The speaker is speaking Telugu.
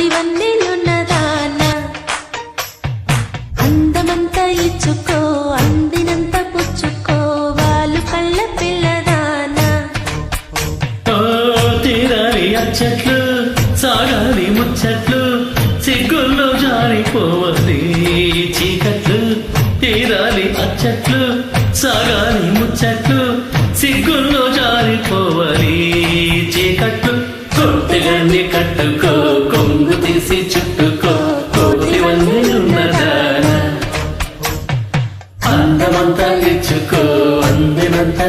కోటి వన్నెలున్నదాన అందమంతా ఇచ్చుకో అందినంత పుచ్చుకో వాళ్ళు కళ్ళ పిల్లదాన తీరాలి అచ్చట్లు సాగాలి ముచ్చట్లు సిగ్గుల్లో జారిపోవాలి చీకట్లు తీరాలి అచ్చట్లు సాగాలి ముచ్చట్లు సిగ్గుల్లో జారిపోవాలి చీకట్లు కొట్టెగాన్ని కట్టుకో కొంగు తీసి చుట్టుకో కోటి వన్నెలున్నదాన అందమంతా ఇచ్చుకో అందినంత